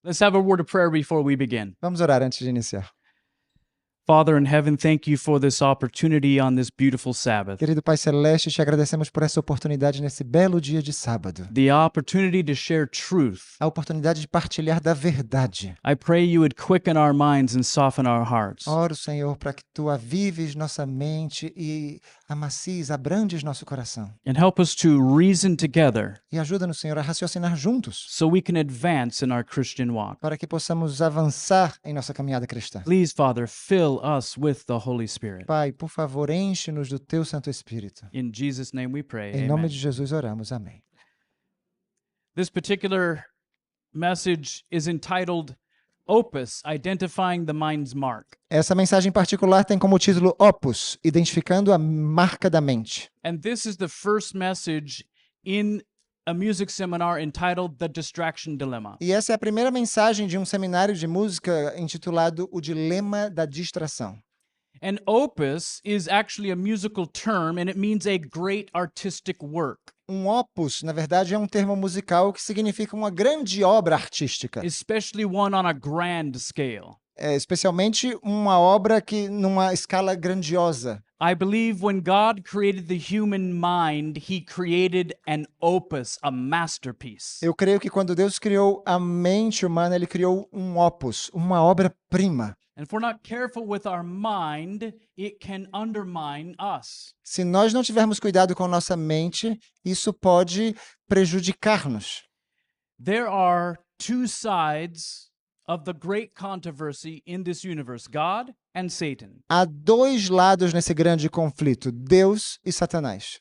Let's have a word of prayer before we begin. Vamos orar antes de iniciar. Father in heaven, thank you for this opportunity on this beautiful Sabbath. Querido Pai Celeste, te agradecemos por essa oportunidade nesse belo dia de sábado. The opportunity to share truth. A oportunidade de partilhar da verdade. I pray you would quicken our minds and soften our hearts. Oro, Senhor, para que Tu avives nossa mente e amacies, abrandes nosso coração. And help us to reason together E ajuda-nos, Senhor, a raciocinar juntos, so we can advance in our Christian walk. para que possamos avançar em nossa caminhada cristã. Please, Father, fill us with the Holy Spirit. Pai, por favor, enche-nos do Teu Santo Espírito. In Jesus' name we pray. Em nome Amen. de Jesus oramos. Amém. This particular message is entitled Opus, Identifying the Mind's Mark. Essa mensagem particular tem como título Opus, identificando a marca da mente. And this is the first message in a music seminar entitled The Distraction Dilemma. E essa é a primeira mensagem de um seminário de música intitulado O Dilema da Distração. And opus is actually a musical term and it means a great artistic work, Opus, na verdade, é um termo musical que significa uma grande obra artística, especially one on a grand scale. especialmente uma obra que numa escala grandiosa. I believe when God created the human mind, he created an opus, a masterpiece. Eu creio que quando Deus criou a mente humana, ele criou um opus, uma obra-prima. And if we're not careful with our mind, it can undermine us. Se nós não tivermos cuidado com nossa mente, isso pode prejudicar-nos. There are two sides of the great controversy in this universe, God and Satan. Há dois lados nesse grande conflito, Deus e Satanás.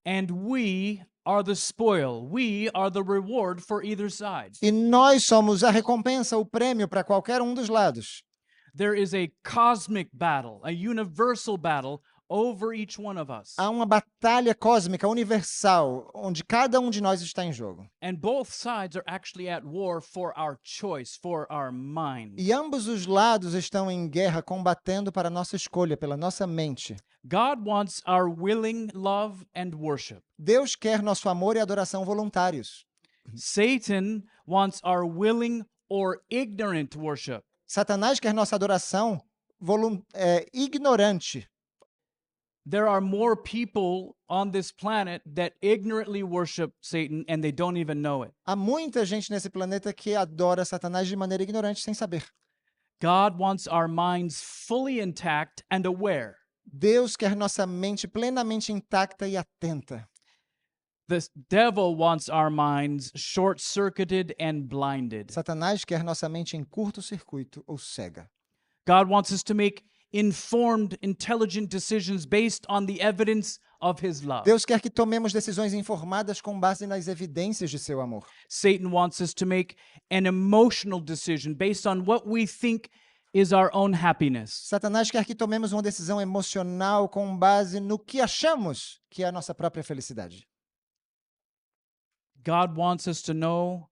And we are the spoil. We are the reward for either side. E nós somos a recompensa, o prêmio para qualquer um dos lados. There is a cosmic battle, a universal battle over each one of us. Há uma batalha cósmica universal, onde cada um de nós está em jogo. And both sides are actually at war for our choice, for our mind. E ambos os lados estão em guerra, combatendo para a nossa escolha, pela nossa mente. God wants our willing love and worship. Deus quer nosso amor e adoração voluntários. Satan wants our willing or ignorant worship. Satanás quer nossa adoração ignorante. There are more people on this planet that ignorantly worship Satan and they don't even know it. Há muita gente nesse planeta que adora Satanás de maneira ignorante, sem saber. God wants our minds fully intact and aware. Deus quer nossa mente plenamente intacta e atenta. The devil wants our minds short-circuited and blinded. Satanás quer nossa mente em curto-circuito ou cega. God wants us to make informed, intelligent decisions based on the evidence of his love. Deus quer que tomemos decisões informadas com base nas evidências de seu amor. Satan wants us to make an emotional decision based on what we think is our own happiness. Satanás quer que tomemos uma decisão emocional com base no que achamos que é a nossa própria felicidade. God wants us to know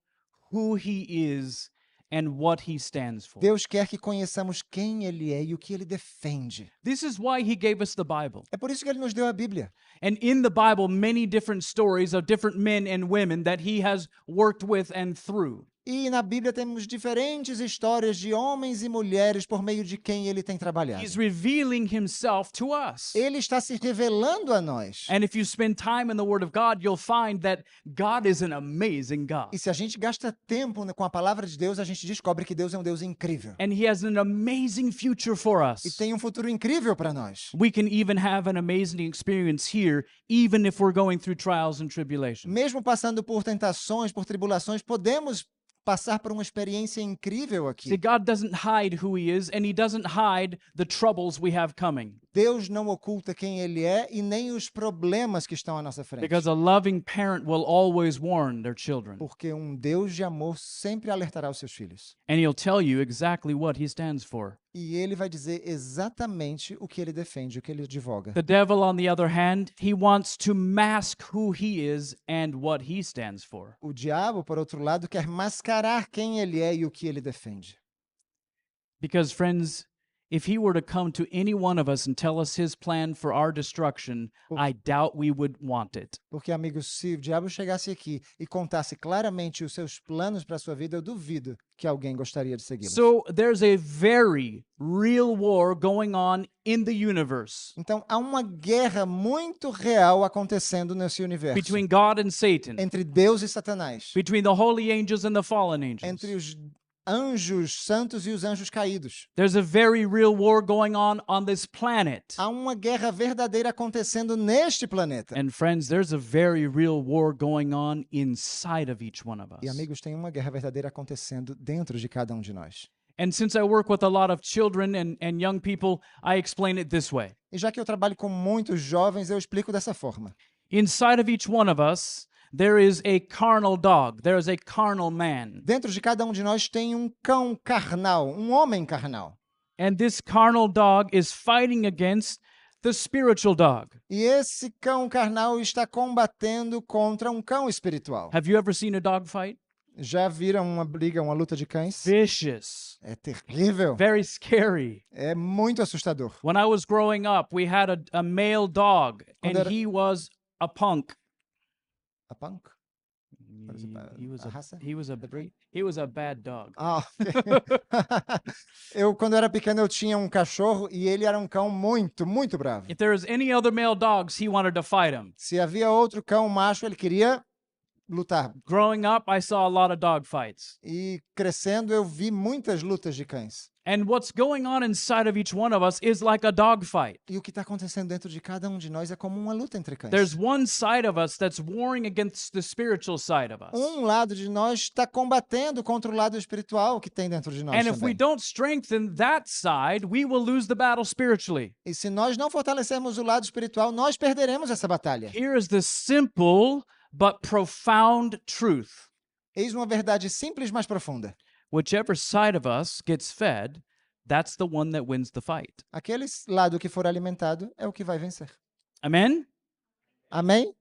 who he is and what he stands for. Deus quer que conheçamos quem ele é e o que ele defende. This is why he gave us the Bible. É por isso que ele nos deu a Bíblia. And in the Bible, many different stories of different men and women that he has worked with and through. E na Bíblia temos diferentes histórias de homens e mulheres por meio de quem ele tem trabalhado. He's revealing himself to us. Ele está se revelando a nós. And if you spend time in the Word of God, you'll find that God is an amazing God. E se a gente gasta tempo com a palavra de Deus, a gente descobre que Deus é um Deus incrível. And he has an amazing future for E us. tem um futuro incrível para nós. We can even have an amazing experience here, even if we're going through trials and tribulations. Mesmo passando por tentações, por tribulações, podemos passar por uma experiência incrível See, aqui. God doesn't hide who he is, and he doesn't hide the troubles we have coming. Deus não oculta quem ele é e nem os problemas que estão à nossa frente. Because a loving parent will always warn their children. Porque um Deus de amor sempre alertará os seus filhos. And he'll tell you exactly what he stands for. E ele vai dizer exatamente o que ele defende, o que ele advoga. The devil, on the other hand, he wants to mask who he is and what he stands for. O diabo, por outro lado, quer mascarar quem ele é e o que ele defende. Because, friends, if he were to come to any one of us and tell us his plan for our destruction, I doubt we would want it. Porque, amigos, se o diabo chegasse aqui e contasse claramente os seus planos para a sua vida, eu duvido que alguém gostaria de segui-los. So there's a very real war going on in the universe Então, há uma guerra muito real acontecendo nesse universo. between God and Satan, Entre Deus e Satanás. between the holy angels and the fallen angels. Entre os anjos santos e os anjos caídos. There's a very real war going on this planet. Há uma guerra verdadeira acontecendo neste planeta. And friends, there's a very real war going on inside of each one of us. E, amigos, tem uma guerra verdadeira acontecendo dentro de cada de nós. And since I work with a lot of children and young people, I explain it this way. E já que eu trabalho com muitos jovens, eu explico dessa forma. Inside of each one of us, there is a carnal dog. There is a carnal man. Dentro de cada de nós tem um cão carnal, um homem carnal. And this carnal dog is fighting against the spiritual dog. E esse cão carnal está combatendo contra um cão espiritual. Have you ever seen a dog fight? Já viram uma briga, uma luta de cães? Vicious. É terrível. Very scary. É muito assustador. When I was growing up, we had a male dog, and Quando era- he was a punk. A punk? He was A a raça? he was a breed. He was a bad dog. Ah, quando eu era pequeno, eu tinha um cachorro e ele era um cão muito, muito bravo. If there was any other male dogs, he wanted to fight him. Se havia outro cão macho, ele queria lutar. Growing up, I saw a lot of dog fights. E crescendo, eu vi muitas lutas de cães. And what's going on inside of each one of us is like a dog fight. E o que está acontecendo dentro de cada de nós é como uma luta entre cães. There's one side of us that's warring against the spiritual side of us. Lado de nós está combatendo contra o lado espiritual que tem dentro de nós And if we também. don't strengthen that side, we will lose the battle spiritually. E se nós não fortalecermos o lado espiritual, nós perderemos essa batalha. Here is the simple but profound truth. Eis uma verdade simples, mas profunda. Whichever side of us gets fed, that's the one that wins the fight. Aquele lado que for alimentado é o que vai vencer. Amen? Amém?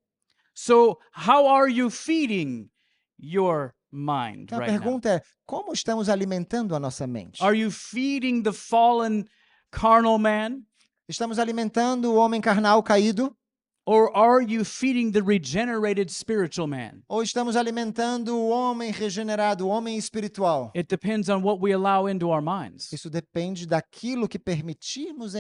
So, how are you feeding your mind Então a right now? pergunta é, como estamos alimentando a nossa mente? Are you feeding the fallen carnal man? Estamos alimentando o homem carnal caído? Or are you feeding the regenerated spiritual man? Ou estamos alimentando o homem regenerado, o homem espiritual? It depends on what we allow into our minds. Isso depende daquilo que permitirmos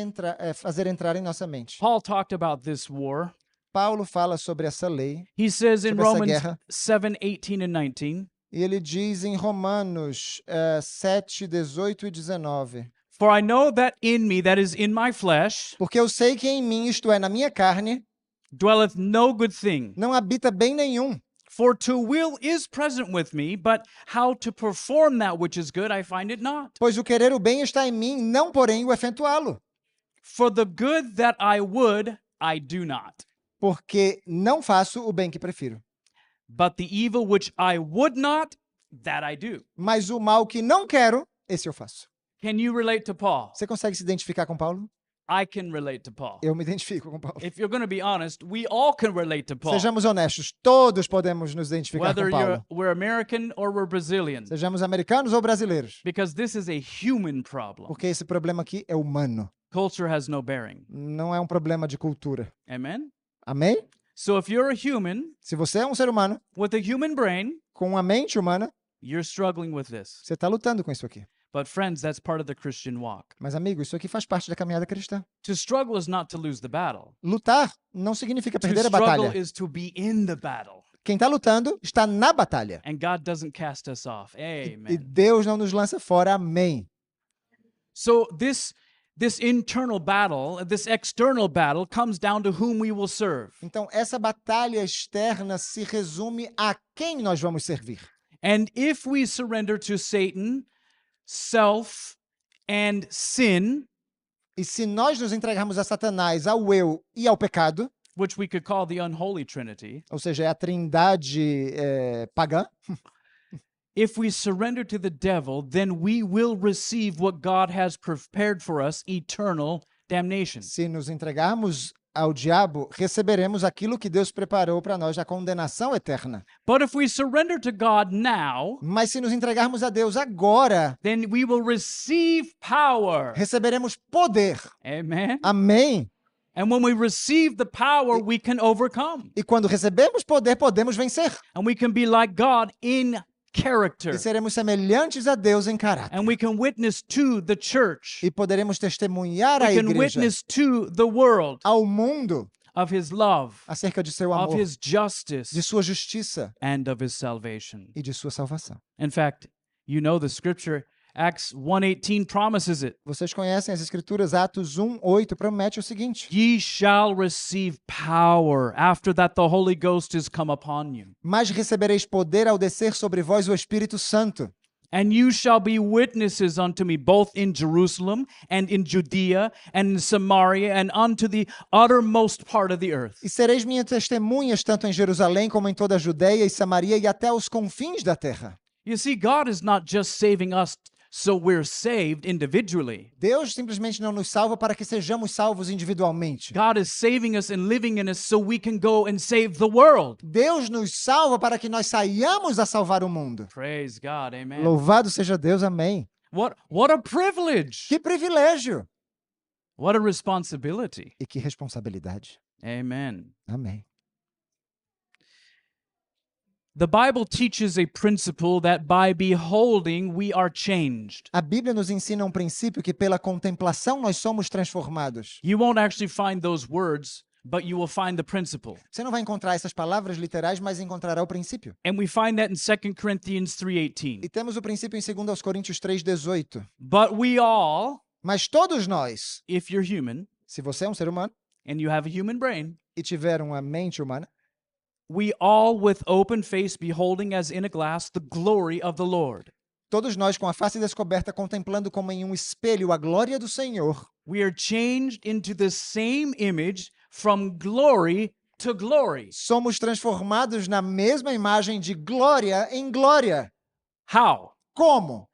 fazer entrar em nossa mente. Paul talked about this war. Paulo fala sobre essa lei, He says in Sobre essa Romans guerra. 7:18 and 19, e ele diz em Romanos 7, 18 e 19. "For I know that in me, that is in my flesh, Porque eu sei que em mim, isto é, na minha carne, dwelleth no good thing. não habita bem nenhum. For to will is present with me, but how to perform that which is good, I find it not. Pois o querer o bem está em mim, não porém o efetuá-lo. For the good that I would, I do not. Porque não faço o bem que prefiro. But the evil which I would not, that I do." Mas o mal que não quero, esse eu faço. Can you relate to Paul? Você consegue se identificar com Paulo? I can relate to Paul. Eu me identifico com Paulo. If you're going to be honest, we all can relate to Paul. Sejamos honestos, todos podemos nos identificar Whether com Paulo. we're American or we're Brazilian. Sejamos americanos ou brasileiros. Because this is a human problem. Porque esse problema aqui é humano. Culture has no bearing. Não é um problema de cultura. Amen? Amém? So if you're a human Se você é um ser humano with a human brain, com uma mente humana, you're struggling with this. você está lutando com isso aqui. But friends, that's part of the Christian walk. Mas, amigo, isso aqui faz parte da caminhada cristã. To struggle is not to lose the battle. Lutar não significa To perder a struggle batalha. is to be in the battle. Quem está lutando está na batalha. And God doesn't cast us off. E Amen. Deus não nos lança fora. Amém. So this internal battle, this external battle comes down to whom we will serve. Então, essa batalha externa se resume a quem nós vamos servir. And if we surrender to Satan, self, and sin, E se nós nos entregarmos a Satanás, ao eu e ao pecado, which we could call the unholy trinity, ou seja, é a trindade pagã, if we surrender to the devil, then we will receive what God has prepared for us, eternal damnation. se nos entregarmos ao diabo, receberemos aquilo que Deus preparou para nós, a condenação eterna. But if we surrender to God now, Mas se nos entregarmos a Deus agora, then we will receive power. receberemos poder. Amen. Amém? And when we receive the power, we can overcome. E quando recebemos poder, podemos vencer. And we can be like God in character. E seremos semelhantes a Deus em caráter. And we can witness to the church. E poderemos testemunhar à We can igreja, witness to the world ao mundo, of his love, acerca de seu of amor, his justice, de sua justiça and of his salvation. e de sua salvação. In fact, you know the scripture, Acts 1:18 promises it. Vocês conhecem as Escrituras, Atos 1:8 promete o seguinte: Ye shall receive power after that the Holy Ghost is come upon you. mas recebereis poder ao descer sobre vós o Espírito Santo. And you shall be witnesses unto me both in Jerusalem and in Judea and in Samaria and unto the uttermost part of the earth. E sereis minhas testemunhas tanto em Jerusalém como em toda a Judeia e Samaria e até os confins da terra. You see, God is not just saving us so we're saved individually. Deus simplesmente não nos salva para que sejamos salvos individualmente. God is saving us and living in us so we can go and save the world. Deus nos salva para que nós saiamos a salvar o mundo. Praise God, amen. Louvado seja Deus, amém. What a privilege. Que privilégio What a responsibility. e que responsabilidade. Amen. Amém. The Bible teaches a principle that by beholding we are changed. A Bíblia nos ensina um princípio que pela contemplação nós somos transformados. You won't actually find those words, but you will find the principle. Você não vai encontrar essas palavras literais, mas encontrará o princípio. And we find that in 2 Corinthians 3:18. E temos o princípio em 2 Coríntios 3:18. But we all, Mas todos nós, if you're human se você é um ser humano and you have a human brain, e tiver uma mente humana, we all with open face beholding as in a glass the glory of the Lord. todos nós com a face descoberta contemplando como em um espelho a glória do Senhor, We are changed into the same image from glory to glory. somos transformados na mesma imagem de glória em glória. How? Como?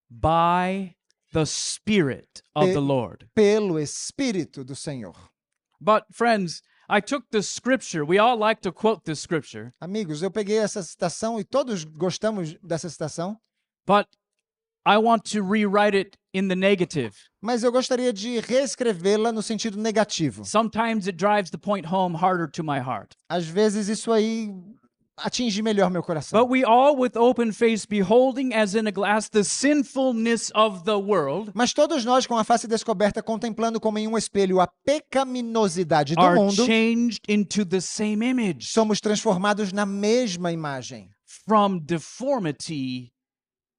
By the Spirit of the Lord. Pelo Espírito do Senhor. But friends, I took this scripture. We all like to quote this scripture, Amigos, eu peguei essa citação e todos gostamos dessa citação, but I want to rewrite it in the negative. mas eu gostaria de reescrevê-la no sentido negativo. Sometimes it drives the point home harder to my heart. Às vezes isso aí atinge melhor meu coração. But we all with open face beholding as in a glass the sinfulness of the world Mas todos nós com a face descoberta contemplando como em um espelho a pecaminosidade do are mundo, changed into the same image somos transformados na mesma imagem, from deformity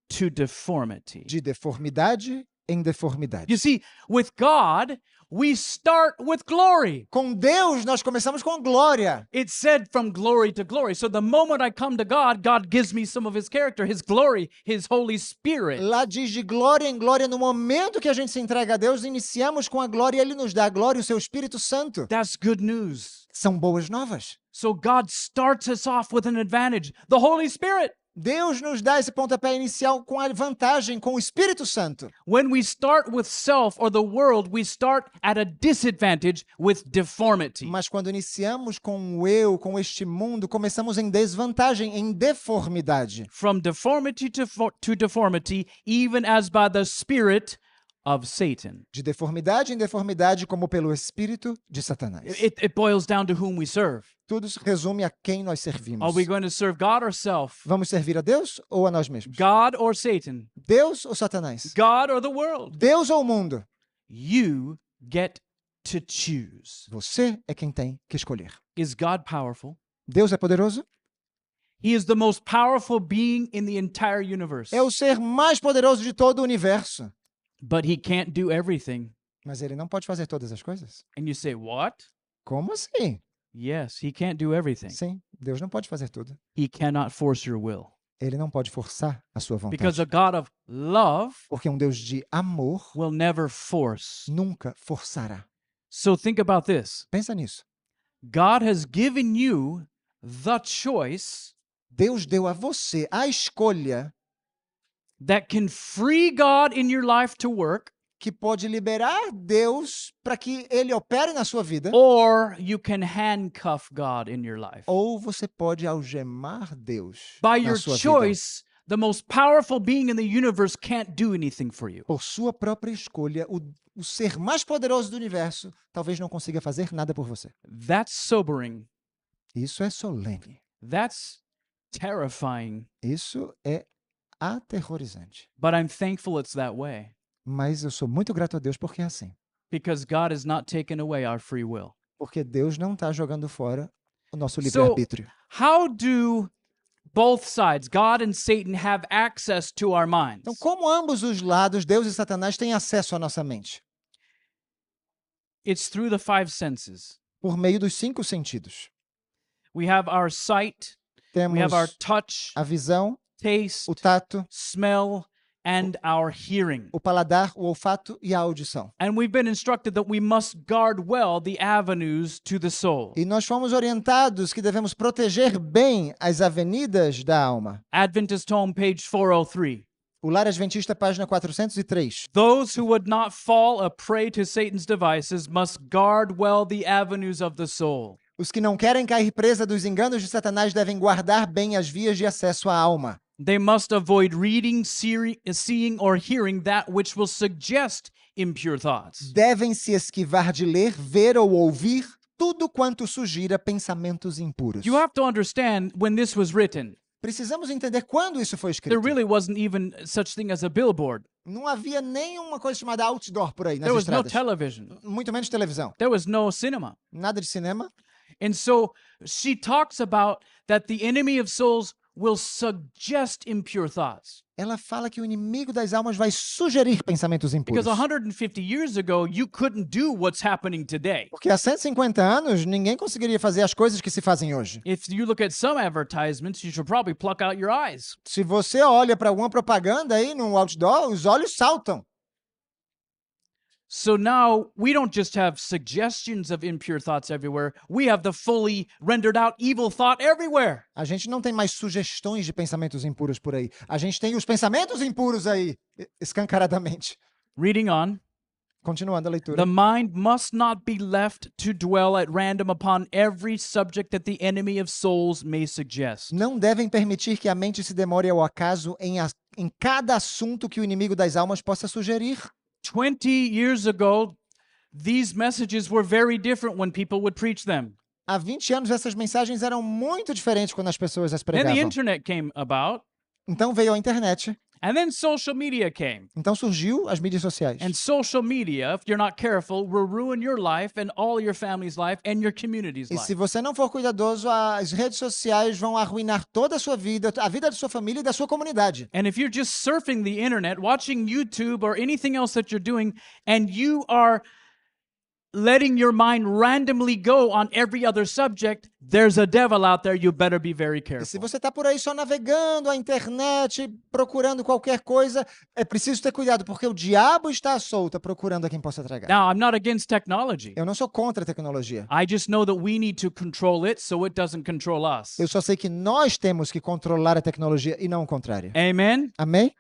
to deformity. de deformidade em deformidade. You see, with God, we start with glory. Com Deus nós começamos com glória. It's said from glory to glory. So the moment I come to God, God gives me some of his character, his glory, his Holy Spirit. Lá diz de glória em glória, no momento que a gente se entrega a Deus, iniciamos com a glória e Ele nos dá a glória e o Seu Espírito Santo. That's good news. São boas novas. So God starts us off with an advantage, the Holy Spirit. Deus nos dá esse pontapé inicial com a vantagem, com o Espírito Santo. When we start with self or the world, we start at a disadvantage with deformity. Mas quando iniciamos com o eu, com este mundo, começamos em desvantagem, em deformidade. From deformity to deformity, even as by the Spirit of Satan. De deformidade em deformidade, como pelo Espírito de Satanás. It boils down to whom we serve. Tudo se resume a quem nós servimos. Are we going to serve God or self? Vamos servir a Deus ou a nós mesmos? God or Satan? Deus ou Satanás? God or the world? Deus ou o mundo? You get to choose. Você é quem tem que escolher. Is God powerful? Deus é poderoso? He is the most powerful being in the entire universe. É o ser mais poderoso de todo o universo. But he can't do everything. Mas ele não pode fazer todas as coisas? And you say, what? Como assim? Yes, he can't do everything. Sim, Deus não pode fazer tudo. He cannot force your will. Ele não pode forçar a sua Because vontade. a God of love Porque um Deus de amor will never force. nunca forçará. So think about this. Pensa nisso. God has given you the choice Deus deu a você a escolha that can free God in your life to work que pode liberar Deus para que ele opere na sua vida, or you can handcuff God in your life. ou você pode algemar Deus By na your sua vida. choice, the most powerful being in the universe can't do anything for you. Por sua própria escolha, o ser mais poderoso do universo talvez não consiga fazer nada por você. That's sobering. Isso é solene. That's terrifying. Isso é aterrorizante. But I'm thankful it's that way Mas eu sou muito grato a Deus porque é assim. because God has not taken away our free will. Porque Deus não está jogando fora o nosso So, livre-arbítrio. how do both sides, God and Satan, have access to our minds? Então, como ambos os lados, Deus e Satanás, têm acesso à nossa mente? It's through the five senses. Por meio dos 5 sentidos. We have our sight, we have our Temos touch, a visão, taste, o tato, smell, and our hearing. o paladar, o olfato e a audição. And we've been instructed that we must guard well the avenues to the soul. E nós fomos orientados que devemos proteger bem as avenidas da alma. Adventist Home, page 403. O Lar Adventista, página 403. Those who would not fall a prey to Satan's devices must guard well the avenues of the soul. Os que não querem cair presa dos enganos de Satanás devem guardar bem as vias de acesso à alma. They must avoid reading, seeing, or hearing that which will suggest impure thoughts. Devem se esquivar de ler, ver ou ouvir tudo quanto sugira pensamentos impuros. You have to understand when this was written, Precisamos entender quando isso foi there escrito. really wasn't even such thing as a billboard. Não havia nenhuma coisa chamada outdoor por aí nas There was no estradas. television. Muito menos televisão. There was no cinema. Nada de cinema. And so she talks about that the enemy of souls will suggest impure thoughts. Ela fala que o inimigo das almas vai sugerir pensamentos impuros. Because 150 years ago, you couldn't do what's happening today. Porque há 150 anos, ninguém conseguiria fazer as coisas que se fazem hoje. If you look at some advertisements, you should probably pluck out your eyes. Se você olha para alguma propaganda aí no outdoor, os olhos saltam. So now we don't just have suggestions of impure thoughts everywhere, we have the fully rendered out evil thought everywhere. A gente não tem mais sugestões de pensamentos impuros por aí. A gente tem os pensamentos impuros aí, escancaradamente. Reading on. Continuando a leitura. The mind must not be left to dwell at random upon every subject that the enemy of souls may suggest. Não devem permitir que a mente se demore ao acaso em cada assunto que o inimigo das almas possa sugerir. 20 years ago, these messages were very different when people would preach them. Há 20 anos essas mensagens eram muito diferentes quando as pessoas as Then the pregavam. internet came about, Então veio a internet. and then social media came. Então surgiu as mídias sociais. And social media, if you're not careful, will ruin your life and all your family's life and your community's E life. se você não for cuidadoso, as redes sociais vão arruinar toda a sua vida, a vida da sua família e da sua comunidade. And if you're just surfing the internet, watching YouTube or anything else that you're doing, and you are letting your mind randomly go on every other subject, there's a devil out there. You better be very E se careful. você está por aí só navegando a internet, procurando qualquer coisa, é preciso ter cuidado, porque o diabo está à solta procurando a quem possa tragar. Now, I'm not against technology. Eu não sou contra a tecnologia. I just know that we need to control it so it doesn't control us. Eu só sei que nós temos que controlar a tecnologia e não o contrário. Amen? Amém?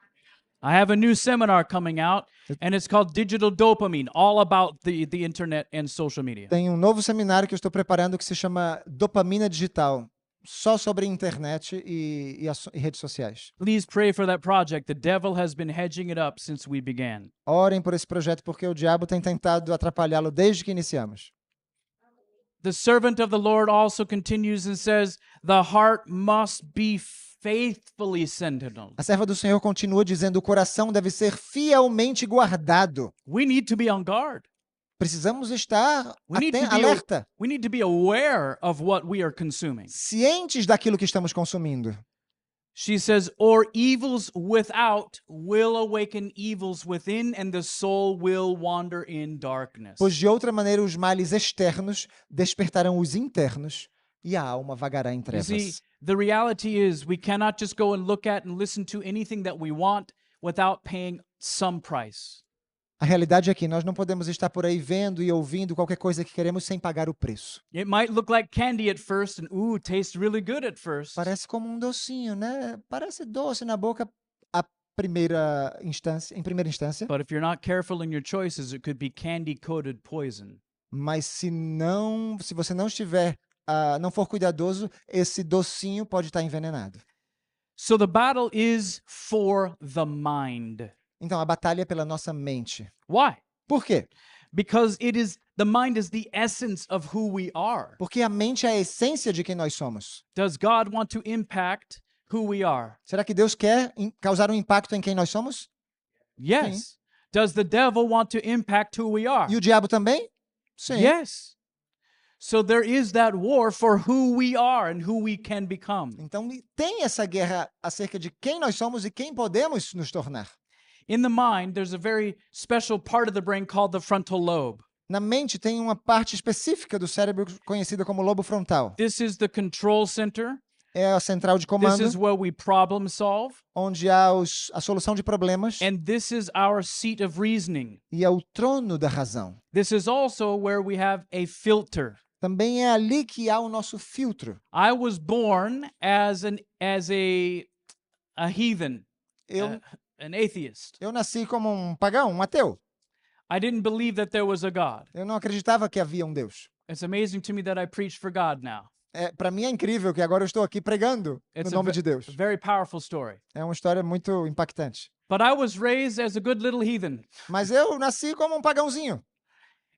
I have a new seminar coming out, and it's called Digital Dopamine, all about the internet and social media. Tem um novo seminário que eu estou preparando que se chama Dopamina Digital, só sobre internet e redes sociais. Please pray for that project. The devil has been hedging it up since we began. Orem por esse projeto porque o diabo tem tentado atrapalhá-lo desde que iniciamos. The servant of the Lord also continues and says, the heart must be faithfully sentinel. A serva do Senhor continua dizendo: o coração deve ser fielmente guardado. We need to be on guard. Precisamos estar We need to be, alerta, we need to be aware of what we are consuming. cientes daquilo que estamos consumindo. She says, or evils without will awaken evils within, and the soul will wander in darkness. Pois de outra maneira os males externos despertarão os internos e a alma vagará em You trevas. see, the reality is we cannot just go and look at and listen to anything that we want without paying some price. A realidade é que nós não podemos estar por aí vendo e ouvindo qualquer coisa que queremos sem pagar o preço. It might look like candy at first and tastes really good at first. Parece como um docinho, né? Parece doce na boca a em primeira instância, But if you're not careful in your choices, it could be candy-coated poison. mas se você não for cuidadoso, esse docinho pode estar envenenado. So the battle is for the mind. Então, a batalha é pela nossa mente. Why? Por quê? Because the mind is the essence of who we are. Porque a mente é a essência de quem nós somos. Does God want to impact who we are? Será que Deus quer causar um impacto em quem nós somos? Yes. Does the devil want to impact who we are? E o diabo também? Sim. Yes. So there is that war for who we are and who we can become. Então, tem essa guerra acerca de quem nós somos e quem podemos nos tornar. In the mind, there's a very special part of the brain called the frontal lobe. Na mente tem uma parte específica do cérebro conhecida como lobo frontal. This is the control center. É a central de This comando, is where we problem solve. onde há a solução de problemas, And this is our seat of reasoning. e é o trono da razão. This is also where we have a filter. Também é ali que há o nosso filtro. I was born as a heathen, Eu, an atheist. eu nasci como um pagão, um ateu. I didn't believe that there was a God. Eu não acreditava que havia um Deus. It's amazing to me that I preach for God now. Para mim é incrível que agora eu estou aqui pregando no It's nome de Deus. a very powerful story. É uma história muito impactante. But I was raised as a good little heathen. Mas eu nasci como um pagãozinho.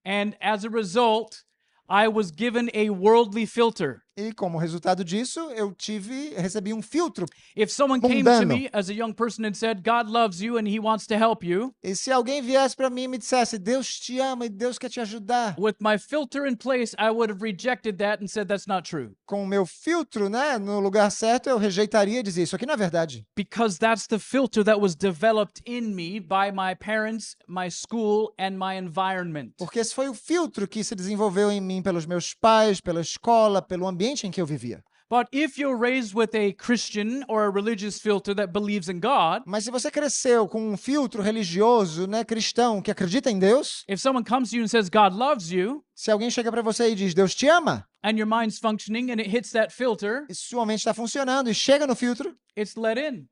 And as a result, I was given a worldly filter. E como resultado disso, eu recebi um filtro. If someone came to Mundano. me as a young person and said, God loves you and he wants to help you, E se alguém viesse para mim e me dissesse, Deus te ama e Deus quer te ajudar, with my filter in place, I would have rejected that and said that's not true. com o meu filtro, né, no lugar certo, eu rejeitaria e dizia, isso aqui não é verdade. Because that's the filter that was developed in me by my parents, my school, and my environment. Porque esse foi o filtro que se desenvolveu em mim pelos meus pais, pela escola, pelo ambiente em que eu vivia. But if you're raised with a Christian or a religious filter that believes in God, Mas se você cresceu com um filtro religioso, né, cristão, que acredita em Deus, if someone comes to you and says God loves you, se alguém chega para você e diz, Deus te ama, and your mind's functioning and it hits that filter, e sua mente está funcionando e chega no filtro, it's let in.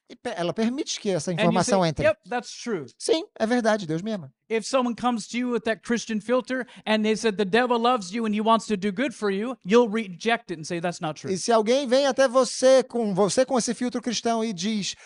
e ela permite que essa And you informação say, entre. yep, that's true. Sim, é verdade, Deus me ama. If someone comes to you with that Christian filter and they said the devil loves you and he wants to do good for you, you'll reject it and say that's not true. E se alguém vem até você com esse filtro cristão e diz,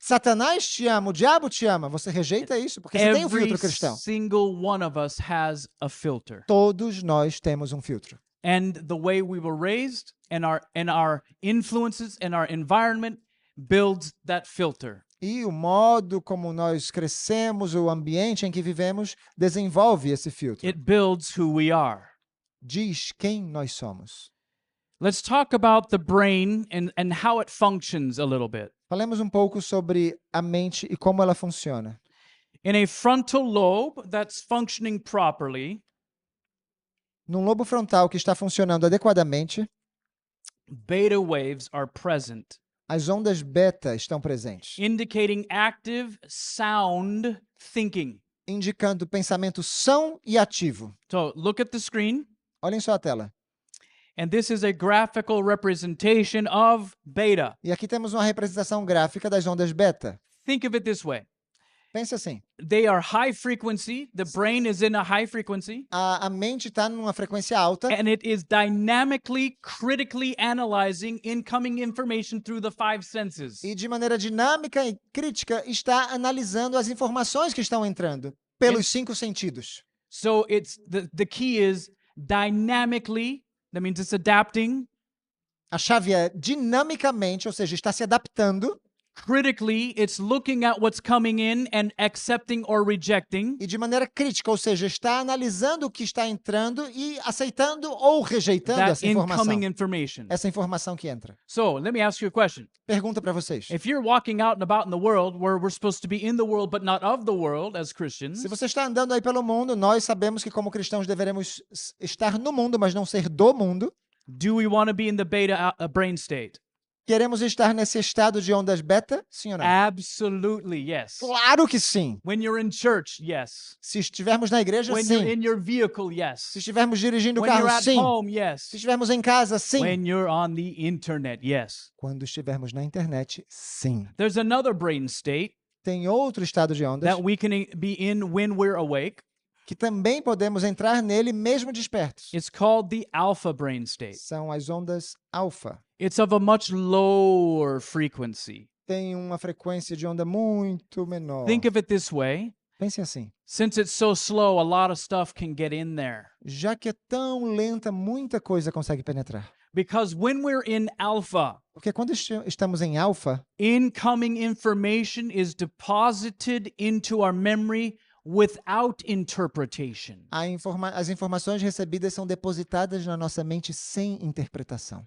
Satanás te ama, o diabo te ama, você rejeita isso, porque você tem um Every filtro cristão. single one of us has a filter. Todos nós temos um filtro. And the way we were raised and our influences and our environment builds that filter. E o modo como nós crescemos, o ambiente em que vivemos, desenvolve esse filtro. It builds who we are. Diz quem nós somos. Let's talk about the brain and how it functions a little bit. Falemos um pouco sobre a mente e como ela funciona. In a frontal lobe that's functioning properly, Num lobo frontal que está funcionando adequadamente, beta waves are present, as ondas beta estão presentes, indicating active, sound thinking. indicando pensamento são e ativo. So look at the screen, Olhem só a tela. and this is a graphical representation of beta. E aqui temos uma representação gráfica das ondas beta. Think of it this way. Pense assim, They are high frequency. The brain is in a high frequency. a mente está numa frequência alta And it is dynamically, critically analyzing incoming information through the five senses. e de maneira dinâmica e crítica está analisando as informações que estão entrando pelos 5 sentidos. So it's the key is dynamically, that means it's adapting. A chave é dinamicamente, ou seja, está se adaptando, Critically, it's looking at what's coming in and accepting or rejecting. e de maneira crítica, ou seja, está analisando o que está entrando e aceitando ou rejeitando That essa informação. incoming information. Essa informação que entra. So let me ask you a question. Pergunta para vocês. If you're walking out and about in the world where we're supposed to be in the world but not of the world as Christians, Se você está andando aí pelo mundo, nós sabemos que como cristãos deveremos estar no mundo, mas não ser do mundo. do we want to be in the beta brain state? Queremos estar nesse estado de ondas beta? Sim ou não? Absolutely, yes. Claro que sim. When you're in church, yes. Se estivermos na igreja, When you're sim. in your vehicle, yes. Se estivermos dirigindo o When you're carro, at sim. home, Se yes. estivermos em casa, sim. When you're on the internet, yes. Quando estivermos na internet, sim. There's another brain state tem outro estado de ondas that we can be in when we're awake. que também podemos entrar nele mesmo despertos. It's called the alpha brain state. São as ondas alfa. It's of a much lower frequency. Tem uma frequência de onda muito menor. Think of it this way. Pense assim. Since it's so slow, a lot of stuff can get in there. Já que é tão lenta, muita coisa consegue penetrar. Because when we're in alpha, Porque quando estamos em alfa, incoming information is deposited into our memory without interpretation. as informações recebidas são depositadas na nossa mente sem interpretação.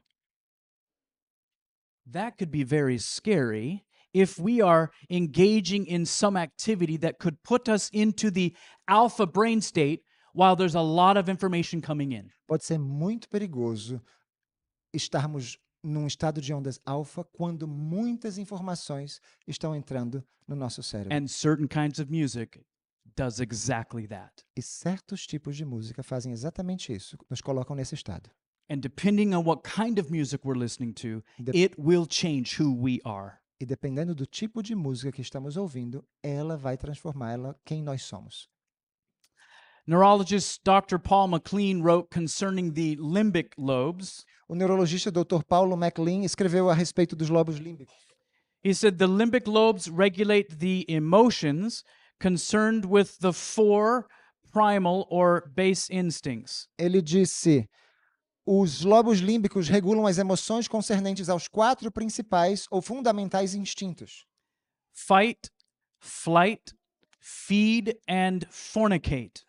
That could be very scary if we are engaging in some activity that could put us into the alpha brain state while there's a lot of information coming in. Pode ser muito perigoso estarmos num estado de ondas alfa quando muitas informações estão entrando no nosso cérebro. And certain kinds of music does exactly that. E certos tipos de música fazem exatamente isso, nos colocam nesse estado. And depending on what kind of music we're listening to, Dep- it will change who we are. E dependendo do tipo de música que estamos ouvindo, ela vai transformá-la quem nós somos. Neurologist Dr. Paul MacLean wrote concerning the limbic lobes. O neurologista Dr. Paulo MacLean escreveu a respeito dos lobos límbicos. He said the limbic lobes regulate the emotions concerned with the four primal or base instincts. Ele disse: os lobos límbicos regulam as emoções concernentes aos 4 principais ou fundamentais instintos: Fight, flight, feed, and fornicate.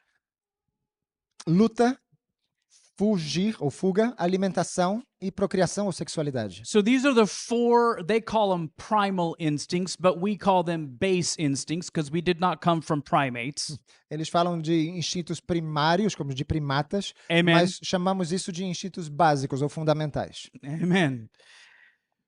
luta, fugir ou fuga, alimentação e procriação ou sexualidade. So these are the four, they call them primal instincts, but we call them base instincts because we did not come from primates. Eles falam de instintos primários, como de primatas, Amen. mas chamamos isso de instintos básicos ou fundamentais. Amen.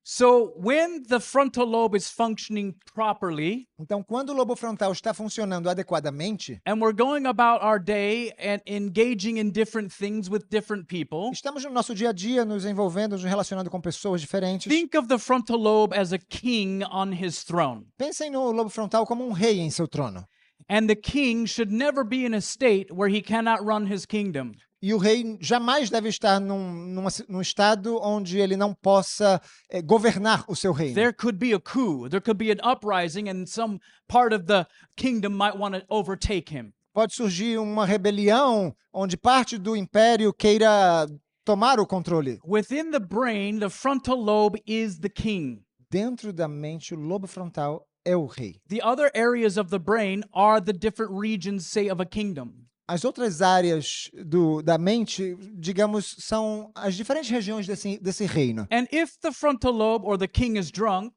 So when the frontal lobe is functioning properly, Então, quando o lobo frontal está funcionando adequadamente, and we're going about our day and engaging in different things with different people, estamos no nosso dia a dia nos envolvendo, nos relacionando com pessoas diferentes. think of the frontal lobe as a king on his throne. Pensem no lobo frontal como um rei em seu trono. And the king should never be in a state where he cannot run his kingdom. E o rei jamais deve estar num estado onde ele não possa governar o seu reino. There could be a coup, there could be an uprising, and some part of the kingdom might want to overtake him. Pode surgir uma rebelião onde parte do império queira tomar o controle. Within the brain, the frontal lobe is the king. Dentro da mente, o lobo frontal é o rei. The other areas of the brain are the different regions, say, of a kingdom. As outras áreas da mente, digamos, são as diferentes regiões desse reino. And if the frontal lobe or the king is drunk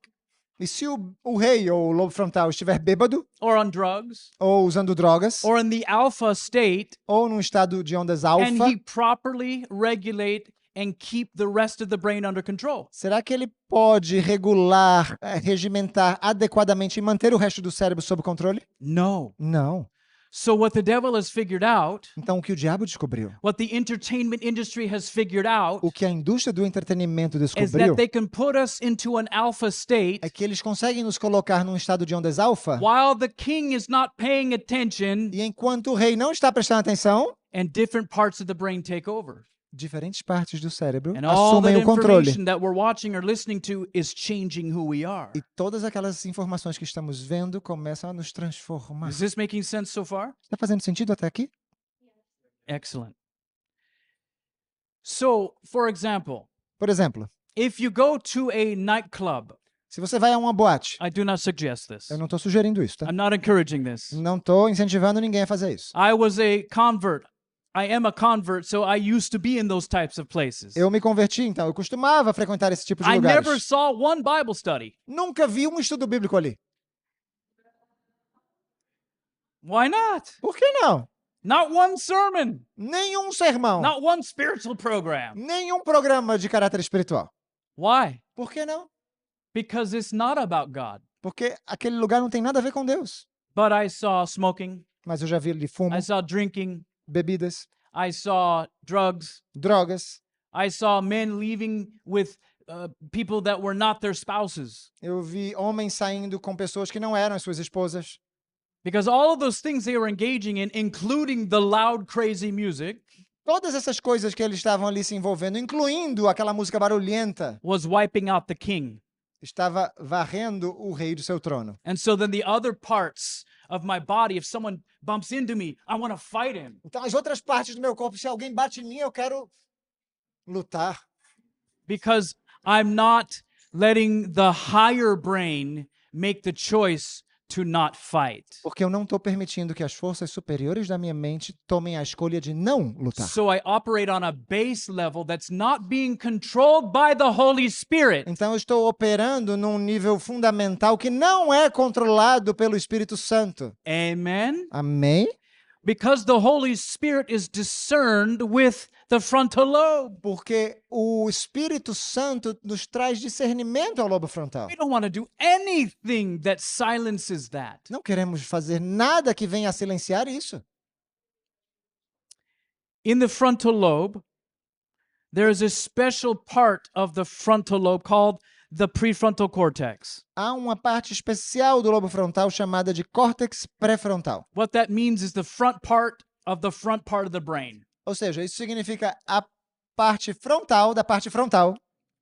E se o rei ou o lobo frontal estiver bêbado, or on drugs ou usando drogas, or in the alpha state, ou num estado de ondas can alfa, he properly regulate and keep the rest of the brain under control? será que ele pode regular, regimentar adequadamente e manter o resto do cérebro sob controle? No. Não. So what the devil has figured out, Então, o que o diabo descobriu, what the entertainment industry has figured out, o que a indústria do entretenimento is descobriu, that they can put us into an alpha state é que eles conseguem nos colocar num estado de ondas alfa, while the king is not paying attention e enquanto o rei não está prestando atenção, and different parts of the brain take over. diferentes partes do cérebro And all that assumem o controle. information that we're watching or listening to is changing who we are. E todas aquelas informações que estamos vendo começam a nos transformar. Is this making sense so far? Está fazendo sentido até aqui? Excellent. So, for example, Por exemplo, if you go to a nightclub, se você vai a uma boate, I do not suggest this. eu não estou sugerindo isso, tá? I'm not encouraging this. Não estou incentivando ninguém a fazer isso. I was a convert. I am a convert, so I used to be in those types of places. Eu me converti, então eu costumava frequentar esse tipo de I never lugares. saw one Bible study. Nunca vi um estudo bíblico ali. Why not? Por que não? Not one sermon, Nenhum sermão, not one spiritual program. nenhum programa de caráter espiritual. Why? Por que não? Because it's not about God. Porque aquele lugar não tem nada a ver com Deus. But I saw smoking, Mas eu já vi ali fumo, I saw drinking, bebidas, I saw drugs, drogas. I saw men leaving with people that were not their spouses. Eu vi homens saindo com pessoas que não eram as suas esposas. Because all of those things they were engaging in, including the loud, crazy music, Todas essas coisas que eles estavam ali se envolvendo, incluindo aquela música barulhenta, was wiping out the king. estava varrendo o rei do seu trono. And so then the other parts of my body, if someone bumps into me, I want to fight him. Então, as outras partes do meu corpo, se alguém bate em mim, eu quero lutar. Because I'm not letting the higher brain make the choice to not fight. Porque eu não estou permitindo que as forças superiores da minha mente tomem a escolha de não lutar. So I operate on a base level that's not being controlled by the Holy Spirit. Então, eu estou operando num nível fundamental que não é controlado pelo Espírito Santo. Amen. Amém? Because the Holy Spirit is discerned with the frontal lobe. Porque o Espírito Santo nos traz discernimento ao lobo frontal. We don't want to do anything that silences that. Não queremos fazer nada que venha a silenciar isso. In the frontal lobe, there is a special part of the frontal lobe called the prefrontal cortex. Há uma parte especial do lobo frontal chamada de córtex pré-frontal. What that means is the front part of the brain. Ou seja, isso significa a parte frontal da parte frontal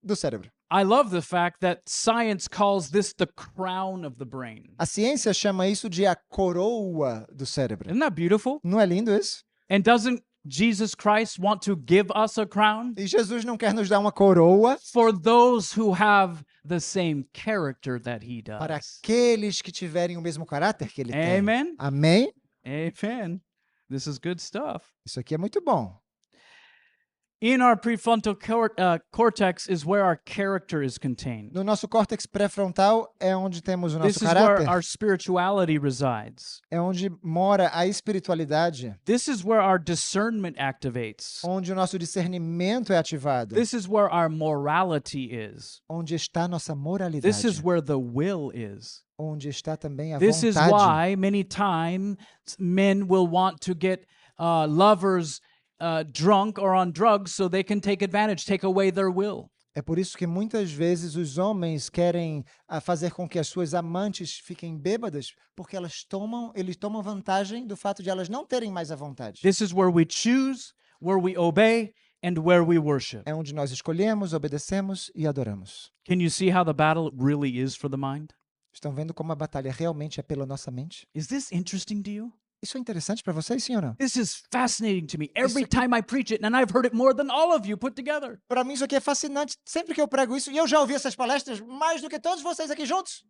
do cérebro. I love the fact that science calls this the crown of the brain. A ciência chama isso de a coroa do cérebro. Isn't that beautiful? Não é lindo isso? And doesn't Jesus Christ want to give us a crown? E Jesus não quer nos dar uma coroa For those who have the same character that he para does. aqueles que tiverem o mesmo caráter que ele tem. Amen? Amém? Amen. This is good stuff. Isso aqui é muito bom. In our prefrontal cortex is where our character is contained. No nosso córtex pré-frontal é onde temos o This nosso is where caráter. our spirituality resides. É onde mora a espiritualidade. This is where our discernment activates. Onde o nosso discernimento é ativado. This is where our morality is. Onde está a nossa moralidade. This is where the will is. Onde está também a This is vontade. why many times men will want to get lovers drunk or on drugs so they can take advantage, take away their will. É por isso que muitas vezes os homens querem fazer com que as suas amantes fiquem bêbadas, porque eles tomam vantagem do fato de elas não terem mais a vontade. This is where we choose, where we obey, and where we worship. É onde nós escolhemos, obedecemos e adoramos. Can you see how the battle really is for the mind? Estão vendo como a batalha realmente é pela nossa mente? Is this interesting to you? Isso é interessante para vocês, sim ou não? This is fascinating to me every time I preach it, and I've heard it more than all of you put together. Para mim isso aqui é fascinante sempre que eu prego isso, e eu já ouvi essas palestras mais do que todos vocês aqui juntos.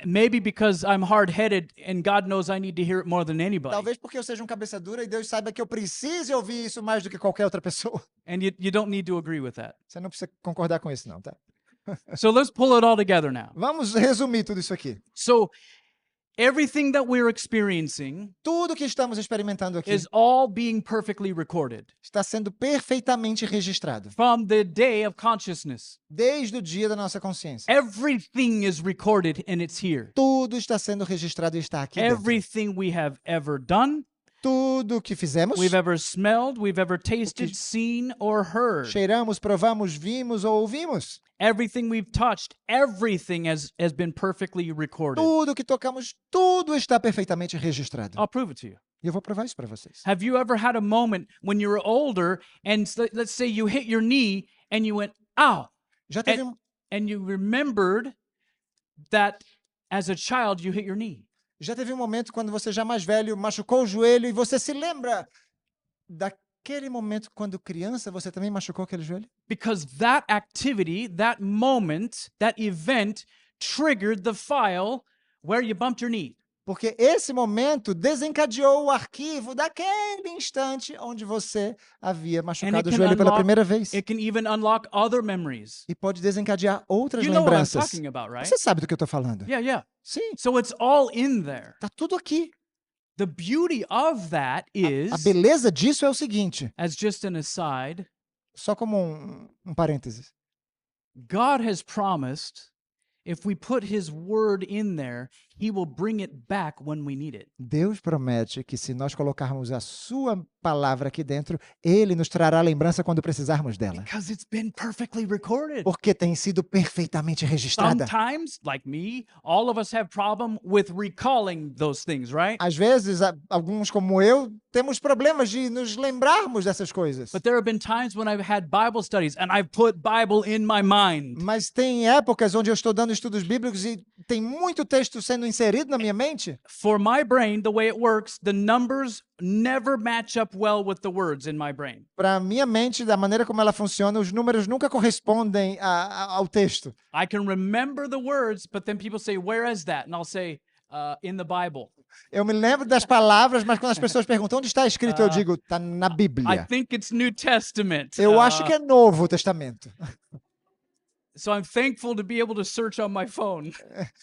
Maybe because I'm hard-headed and God knows I need to hear it more than anybody. Talvez porque eu seja um cabeça dura e Deus saiba que eu preciso ouvir isso mais do que qualquer outra pessoa. And you don't need to agree with that. Você não precisa concordar com isso não, tá? So let's pull it all together now. Vamos resumir tudo isso aqui. So everything that we're experiencing Tudo que estamos experimentando aqui is all being perfectly recorded está sendo perfeitamente registrado. from the day of consciousness. Desde o dia da nossa consciência. Everything is recorded and it's here. Tudo está sendo registrado e está aqui dentro. Everything we have ever done, Tudo que fizemos, we've ever smelled, we've ever tasted, seen, or heard. cheiramos, provamos, vimos ou ouvimos. Everything we've touched, everything has been perfectly recorded. Tudo que tocamos, tudo está perfeitamente registrado. I'll prove it to you. E eu vou provar isso para vocês. Have you ever had a moment when you were older and let's say you hit your knee and you went, ow, Já teve um, and you remembered that as a child you hit your knee? já teve um momento quando você já mais velho machucou o joelho e você se lembra daquele momento quando criança você também machucou aquele joelho? Because that activity, that moment, that event triggered the file where you bumped your knee. Porque esse momento desencadeou o arquivo daquele instante onde você havia machucado o joelho pela primeira vez. It can even unlock other memories. E pode desencadear outras You know what I'm lembranças. talking about, right? Você sabe do que eu estou falando? Yeah. Sim, So it's all in there. tá tudo aqui. The beauty of that A is, beleza disso é o seguinte, as just an aside, só como um parênteses. God has promised if we put his word in there, he will bring it back when we need it. Deus promete que se nós colocarmos a sua palavra aqui dentro, ele nos trará a lembrança quando precisarmos dela. Because it's been perfectly recorded. Porque tem sido perfeitamente registrada. Sometimes, like me, all of us have problem with recalling those things, right? Às vezes, alguns como eu, temos problemas de nos lembrarmos dessas coisas. But there have been times when I've had Bible studies and I've put Bible in my mind. Mas tem épocas onde eu estou dando estudos bíblicos e tem muito texto sendo inserido na minha mente. For my brain, the way it works, the numbers never match up well with the words in my brain. Para minha mente, da maneira como ela funciona, os números nunca correspondem ao texto. I can remember the words, but then people say, "Where is that?" And I'll say, "In the Bible." Eu me lembro das palavras, mas quando as pessoas perguntam onde está escrito, eu digo, está na I Bíblia. think it's New Testament. Eu acho que é Novo Testamento. So I'm thankful to be able to search on my phone.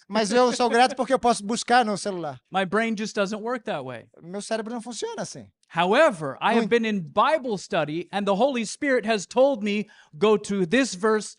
Mas eu sou grato porque eu posso buscar no celular. My brain just doesn't work that way. Meu cérebro não funciona assim. However, I have been in Bible study and the Holy Spirit has told me go to this verse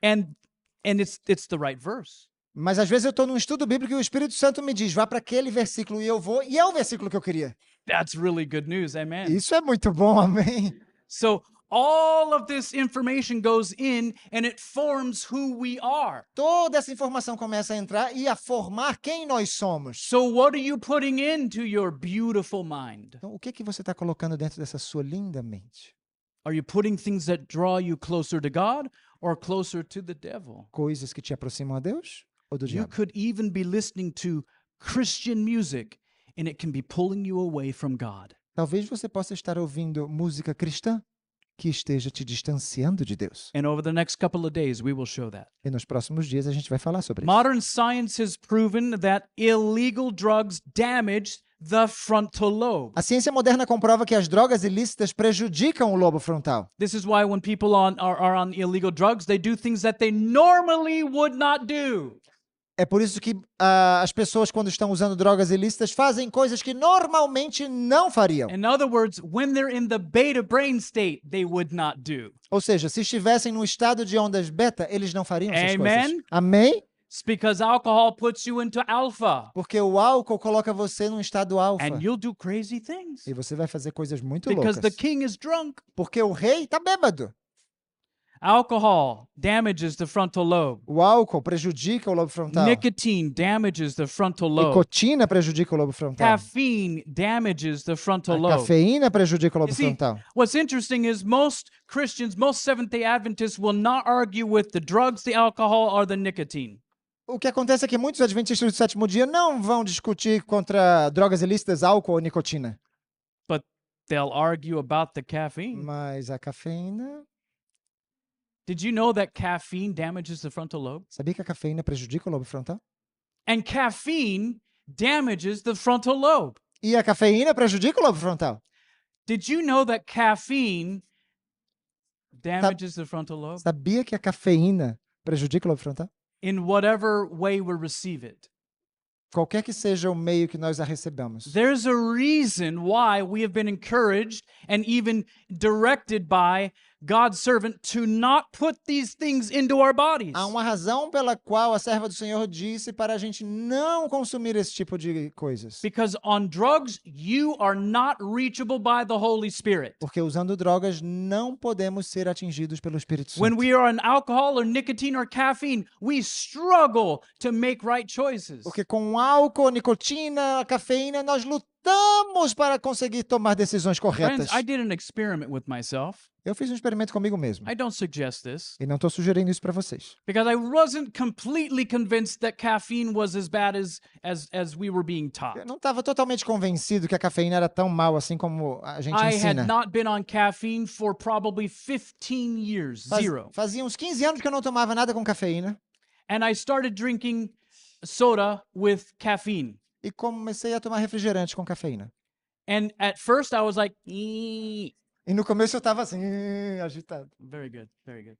and it's the right verse. Mas às vezes eu estou num estudo bíblico e o Espírito Santo me diz, vá para aquele versículo e eu vou, e é o versículo que eu queria. That's really good news. Amen. Isso é muito bom, amém. So all of this information goes in and it forms who we are. Toda essa informação começa a entrar e a formar quem nós somos. So what are you putting into your beautiful mind? Então, o que que você está colocando dentro dessa sua linda mente? Are you putting things that draw you closer to God or closer to the devil? Coisas que te aproximam a Deus ou do You diabo? could even be listening to Christian music and it can be pulling you away from God. Talvez você possa estar ouvindo música cristã que esteja te distanciando de Deus. And over the next couple of days, we will show that. E nos próximos dias a gente vai falar sobre isso. Modern science has proven that illegal drugs damage the frontal lobe. A ciência moderna comprova que as drogas ilícitas prejudicam o lobo frontal. This is why when people are on illegal drugs, they do things that they normally would not do. É por isso que as pessoas, quando estão usando drogas ilícitas, fazem coisas que normalmente não fariam. In other words, when they're in the beta brain state, they would not do. Ou seja, se estivessem no estado de ondas beta, eles não fariam essas Amen? coisas. Amém? It's because alcohol puts you into alpha, Porque o álcool coloca você num estado alfa. and you'll do crazy things E você vai fazer coisas muito because the loucas. king is drunk. Porque o rei está bêbado. Alcohol damages the frontal lobe. O álcool prejudica o lobo frontal. Nicotine damages the frontal lobe. Nicotina prejudica o lobo frontal. Caffeine damages the frontal A lobe. cafeína prejudica o lobo You see, frontal. what's interesting is most Christians, most Seventh-day Adventists will not argue with the drugs, the alcohol, or the nicotine. O que acontece é que muitos adventistas do sétimo dia não vão discutir contra drogas ilícitas, álcool ou nicotina. But they'll argue about the caffeine. Mas a cafeína... Did you know that caffeine damages the frontal lobe? Sabia que a cafeína prejudica o lobo frontal? And caffeine damages the frontal lobe. E a cafeína prejudica o lobo frontal. Did you know that caffeine damages the frontal lobe? Sabia que a cafeína prejudica o lobo frontal? In whatever way we receive it. Qualquer que seja o meio que nós a recebamos. There's a reason why we have been encouraged and even directed by God's servant to not put these things into our bodies. Há uma razão pela qual a serva do Senhor disse para a gente não consumir esse tipo de coisas. Because on drugs, you are not reachable by the Holy Spirit. Porque usando drogas não podemos ser atingidos pelo Espírito Santo. When we are on alcohol or nicotine or caffeine, we struggle to make right choices. Porque com álcool, nicotina, cafeína, nós lutamos para conseguir tomar decisões corretas. Friends, I did an experiment with myself. Eu fiz um experimento comigo mesmo. I don't suggest this E não estou sugerindo isso para vocês. because I wasn't completely convinced that caffeine was as bad as we were being taught. Eu não estava totalmente convencido que a cafeína era tão mal assim como a gente I ensina. had not been on caffeine for probably 15 years, zero. Fazia uns 15 anos que eu não tomava nada com cafeína. And I started drinking soda with caffeine. E comecei a tomar refrigerante com cafeína. And at first I was like, "Ee." E no começo eu estava assim, agitado. Very good, very good.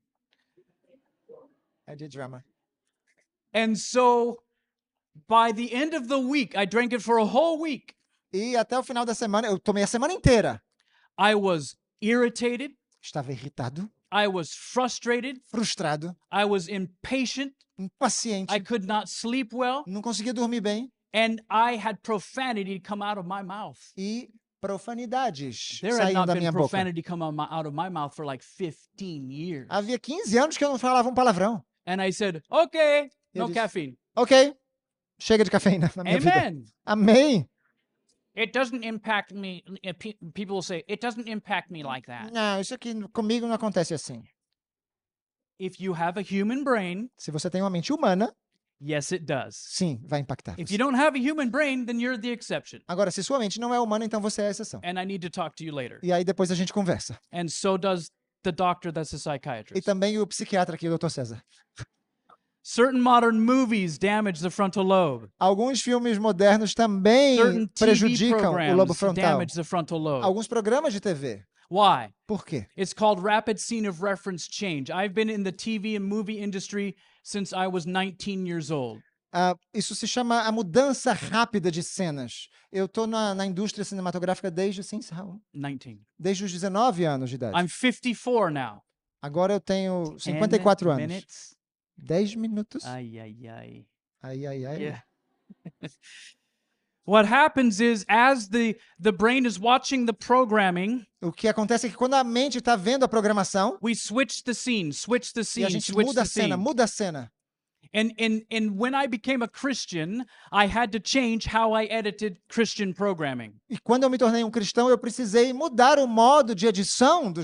I did drama. And so by the end of the week, I drank it for a whole week. E até o final da semana, eu tomei a semana inteira. I was irritated. Estava irritado. I was frustrated. frustrado, I was impatient. impaciente, I could not sleep well. não conseguia dormir bem And I had profanity come out of my mouth. e profanidades There had saíam not da been minha boca. profanity come out of my mouth for like 15 years. Havia 15 anos que eu não falava um palavrão. And I said, okay, no disse, caffeine. Ok, chega de cafeína na minha vida. Amen. Amém. It doesn't impact me. People will say, it doesn't impact me like that. Não, isso aqui comigo não acontece assim. If you have a human brain, Se você tem uma mente humana, yes, it does. sim, vai impactar If você. you don't have a human brain, then you're the exception. Agora, se sua mente não é humana, então você é a exceção. And I need to talk to you later. E aí depois a gente conversa. And so does the doctor that's a E psychiatrist. também o psiquiatra aqui, o Dr. César. Certain modern movies damage the frontal lobe. Alguns filmes modernos também Certain TV prejudicam o lobo programs frontal. damage the frontal lobe. Alguns programas de TV. Why? Por quê? It's called rapid scene of reference change. I've been in the TV and movie industry since I was 19 years old. Isso se chama a mudança rápida de cenas. Eu estou na indústria cinematográfica desde, sim, Raul? 19. Desde os 19 anos de idade. I'm 54 now. Agora eu tenho 54 10 anos. minutes. 10 minutos. Ay, ay, ay. Ai, ai, ai. Yeah. What happens is, as the brain is watching the programming, O que acontece é que quando a mente está vendo a programação, we switch the scene, switch the e a scene, gente switch muda a the cena, scene. muda a cena. And when I became a Christian, I had to change how I edited Christian programming. E quando eu me tornei um cristão, eu precisei mudar o modo de edição da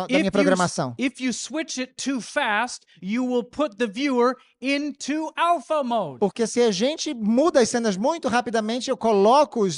minha programação. if you switch it too fast, you will put the viewer into alpha mode. Porque se a gente muda as cenas muito rapidamente, eu coloco os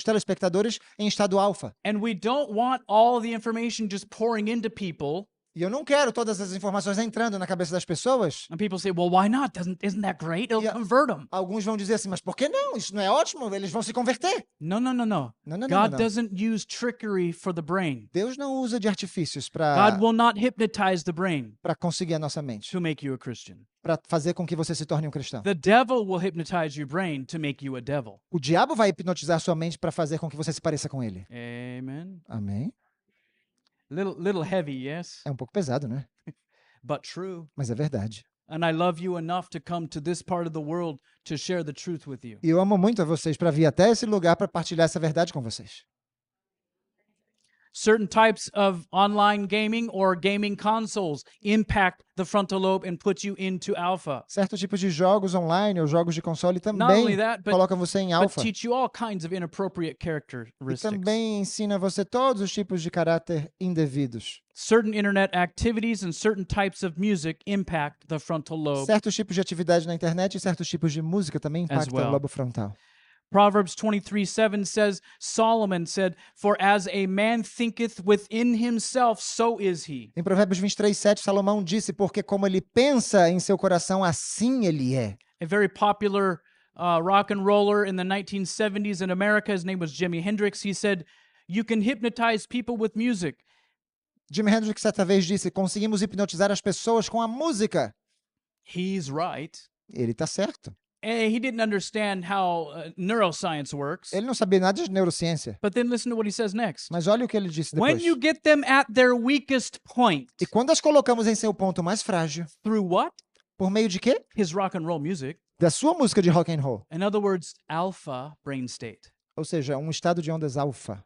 telespectadores em estado alfa. And we don't want all the information just pouring into people. E eu não quero todas as informações entrando na cabeça das pessoas. And people say, well, why not? Isn't that great? It'll Yeah. convert them. Alguns vão dizer assim, mas por que não? Isso não é ótimo? Eles vão se converter. No. Não, não, não, God não. doesn't use trickery for the brain. Deus não usa de artifícios God para will not hypnotize the brain conseguir a nossa mente, to make you a Christian. para fazer com que você se torne um cristão. The devil will hypnotize your brain to make you a devil. O diabo vai hipnotizar sua mente para fazer com que você se pareça com ele. Amen. Amém? Little heavy, yes, É um pouco pesado, né? but true. Mas é verdade. And I love you enough to come to this part of the world to share the truth with you. E eu amo muito a vocês para vir até esse lugar para partilhar essa verdade com vocês. Certain types of online gaming or gaming consoles impact the frontal lobe and put you into alpha. Certos tipos de jogos online ou jogos de console Not também only that, colocam você em but alfa. teach you all kinds of inappropriate E characteristics. também ensina você todos os tipos de caráter indevidos. Certain internet activities and certain types of music impact the frontal lobe. Certos tipos de atividade na internet e certos tipos de música também impactam well. o lobo frontal. Proverbs 23:7 says, Solomon said, "For as a man thinketh within himself, so is he." Em Provérbios 23:7, Salomão disse, porque como ele pensa em seu coração, assim ele é. A very popular rock and roller in the 1970s in America, his name was Jimi Hendrix. He said, "You can hypnotize people with music." Jimi Hendrix certa vez disse, conseguimos hipnotizar as pessoas com a música. He's right. Ele está certo. He didn't understand how neuroscience works. Ele não sabia nada de neurociência. But then listen to what he says next. Mas olha o que ele disse When depois. you get them at their weakest point, E quando as colocamos em seu ponto mais frágil, through what? por meio de quê? His rock and roll music. Da sua música de rock and roll. In other words, alpha brain state. Ou seja, um estado de ondas alfa.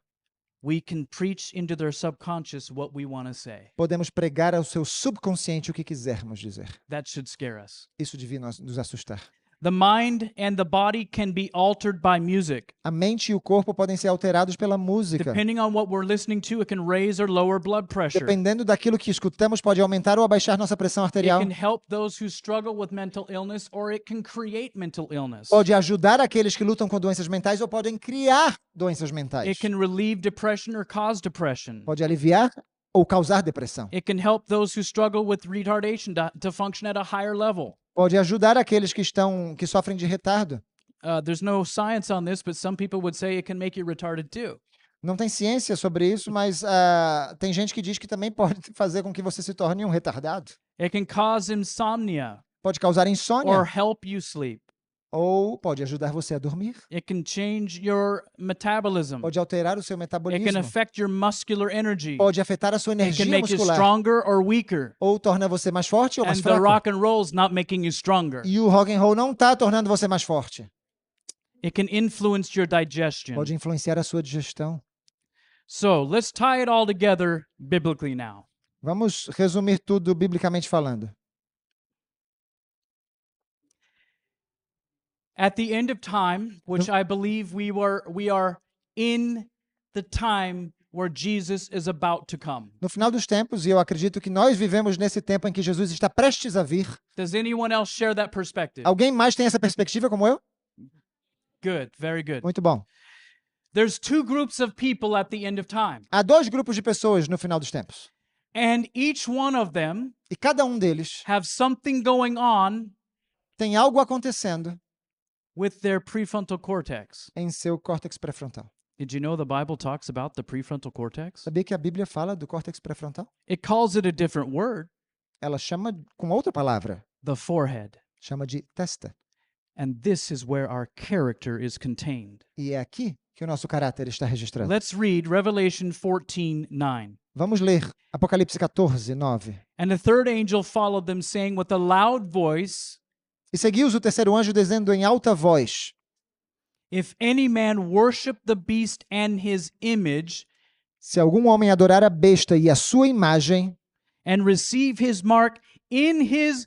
We can preach into their subconscious what we want to say. Podemos pregar ao seu subconsciente o que quisermos dizer. That should scare us. Isso devia nos assustar. The mind and the body can be altered by music. A mente e o corpo podem ser alterados pela música. Depending on what we're listening to, it can raise or lower blood pressure. Dependendo daquilo que escutamos, pode aumentar ou abaixar nossa pressão It arterial. can help those who struggle with mental illness, or it can create mental illness. Pode ajudar aqueles que lutam com doenças mentais ou podem criar doenças mentais. It can relieve depression or cause depression. Pode aliviar ou causar depressão. It can help those who struggle with retardation to function at a higher level. Pode ajudar aqueles que sofrem de retardo. There's no science on this, but some people would say it can make you retarded too. Não tem ciência sobre isso, mas tem gente que diz que também pode fazer com que você se torne um retardado. It can cause insomnia Pode causar insônia or help you sleep. ou pode ajudar você a dormir, It can change your metabolism. pode alterar o seu It can metabolismo, affect your muscular energy. pode afetar a sua It can energia make you muscular, stronger or weaker. ou torna você mais forte ou mais And the fraco. rock and roll's not making you stronger. E o rock and roll não está tornando você mais forte. It can influence your digestion. Pode influenciar a sua digestão. So let's tie it all together biblically now. Vamos resumir tudo biblicamente falando. At the end of time, which I believe we are in the time where Jesus is about to come. No final dos tempos, e eu acredito que nós vivemos nesse tempo em que Jesus está prestes a vir. Does anyone else share that perspective? Alguém mais tem essa perspectiva como eu? Good, very good. Muito bom. There's two groups of people at the end of time, Há dois grupos de pessoas no final dos tempos. and each one of them E cada um deles have something going on tem algo acontecendo with their prefrontal cortex. em seu córtex pré-frontal. Did you know the Bible talks about the prefrontal cortex? Sabia que a Bíblia fala do córtex pré-frontal? It calls it a different word, Ela chama com outra palavra. the forehead. Chama de testa. And this is where our character is contained. E é aqui que o nosso caráter está registrado. Let's read Revelation 14:9. Vamos ler Apocalipse 14, 9. And the third angel followed them, saying with a loud voice, E seguiu-os o terceiro anjo dizendo em alta voz: If any man worship the beast and his image, Se algum homem adorar a besta e a sua imagem and receive his mark in his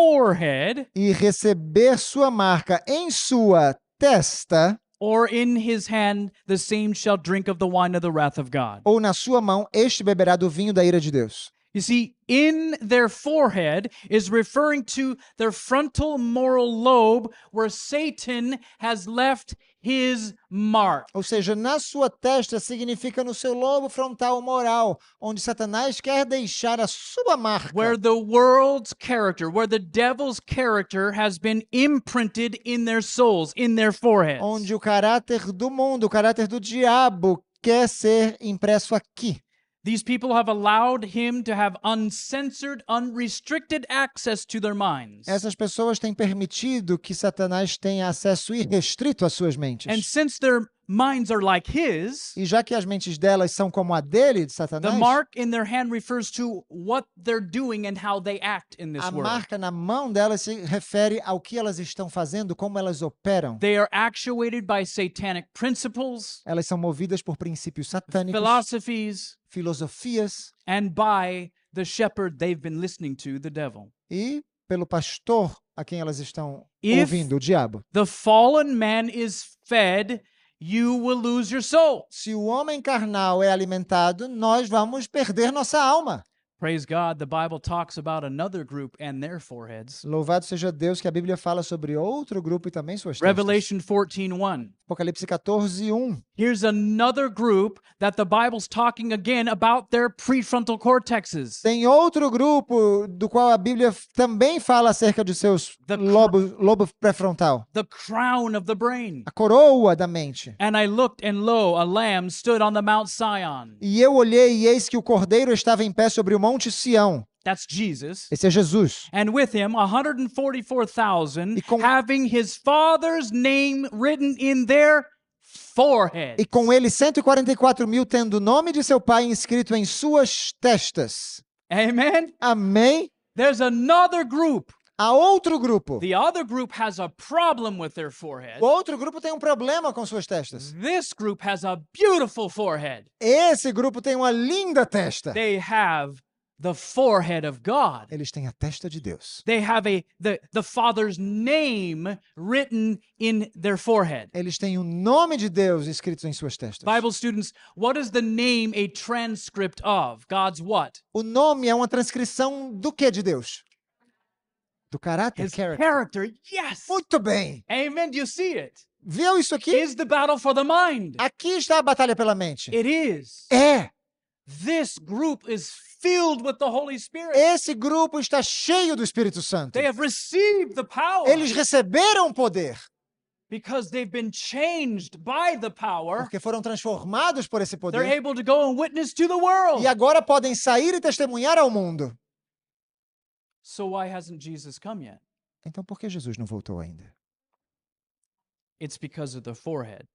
forehead e receber sua marca em sua testa or in his hand, the same shall drink of the wine of the wrath of God. ou na sua mão, este beberá do vinho da ira de Deus. You see, in their forehead is referring to their frontal moral lobe where Satan has left his mark. Ou seja, na sua testa significa no seu lobo frontal moral, onde Satanás quer deixar a sua marca. Where the world's character, where the devil's character has been imprinted in their souls, in their foreheads. Onde o caráter do mundo, o caráter do diabo quer ser impresso aqui. These people have allowed him to have uncensored, unrestricted access to their minds. Essas pessoas têm permitido que Satanás tenha acesso irrestrito às suas mentes. And since their minds are like his, E já que as mentes delas são como a dele, de the Satanás, mark in their hand refers to what they're doing and how they act in this a world. marca na mão delas se refere ao que elas estão fazendo, como elas operam. They are actuated by satanic principles, Elas são movidas por princípios satânicos, philosophies, filosofias and by the shepherd they've been listening to, the devil. e pelo pastor a quem elas estão If- ouvindo, o diabo. The fallen man is fed, you will lose your soul. Se o homem carnal é alimentado, nós vamos perder nossa alma. Praise God, the Bible talks about another group and their foreheads. Louvado seja Deus que a Bíblia fala sobre outro grupo e também suas testas. Revelation 14:1. Apocalipse 14, 1. Here's another group that the Bible's talking again about their prefrontal cortexes. Tem outro grupo do qual a Bíblia também fala acerca de seus lobo pré-frontal. The crown of the brain. A coroa da mente. And I looked, and lo, a lamb stood on the Mount Sion. E eu olhei e eis que o cordeiro estava em pé sobre o Monte Sião. That's Jesus. Esse é Jesus. And with him 144,000 E com- having his father's name written in their foreheads. E com ele 144 mil tendo o nome de seu pai inscrito em suas testas. Amen. Amém? There's another group. Há outro grupo. The other group has a problem with their forehead. O outro grupo tem um problema com suas testas. This group has a beautiful forehead. Esse grupo tem uma linda testa. They have the forehead of God. Eles têm a testa de Deus. They have the Father's name written in their forehead. Eles têm o nome de Deus escrito em suas testas. Bible students, what is the name a transcript of? God's what? O nome é uma transcrição do que de Deus? Do caráter. His Character. character. Yes. Muito bem. Amen. Do you see it? Viu isso aqui? Is the battle for the mind? Aqui está a batalha pela mente. It is. É. This group is filled with the Holy Spirit. Esse grupo está cheio do Espírito Santo. They have received the power Eles receberam o poder because they've been changed by the power. porque foram transformados por esse They're poder able to go and witness to the world. e agora podem sair e testemunhar ao mundo. So why hasn't Jesus come yet? Então por que Jesus não voltou ainda? It's because of the forehead.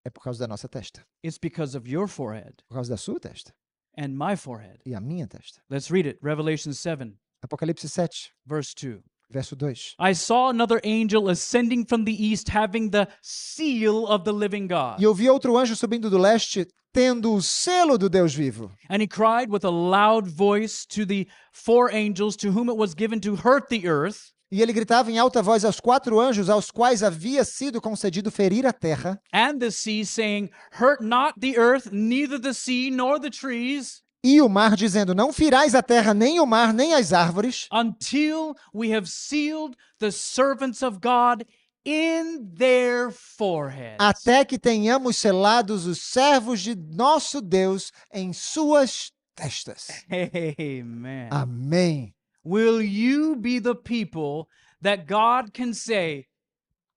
É por causa da nossa testa, It's because of your forehead por causa da sua testa and my forehead. e a minha testa. Let's read it. Revelation 7, Apocalipse 7, verse 2. verso 2. I saw another angel ascending from the east, having the seal of the living God. E eu vi outro anjo subindo do leste, tendo o selo do Deus vivo. And he cried with a loud voice to the four angels to whom it was given to hurt the earth E ele gritava em alta voz aos 4 anjos aos quais havia sido concedido ferir a terra and the sea, saying, Hurt not the earth, neither the sea nor the trees, e o mar, dizendo: Não firais a terra, nem o mar, nem as árvores, until we have sealed the servants of God in their foreheads. até que tenhamos selados os servos de nosso Deus em suas testas. Amen. Amém. Will you be the people that God can say,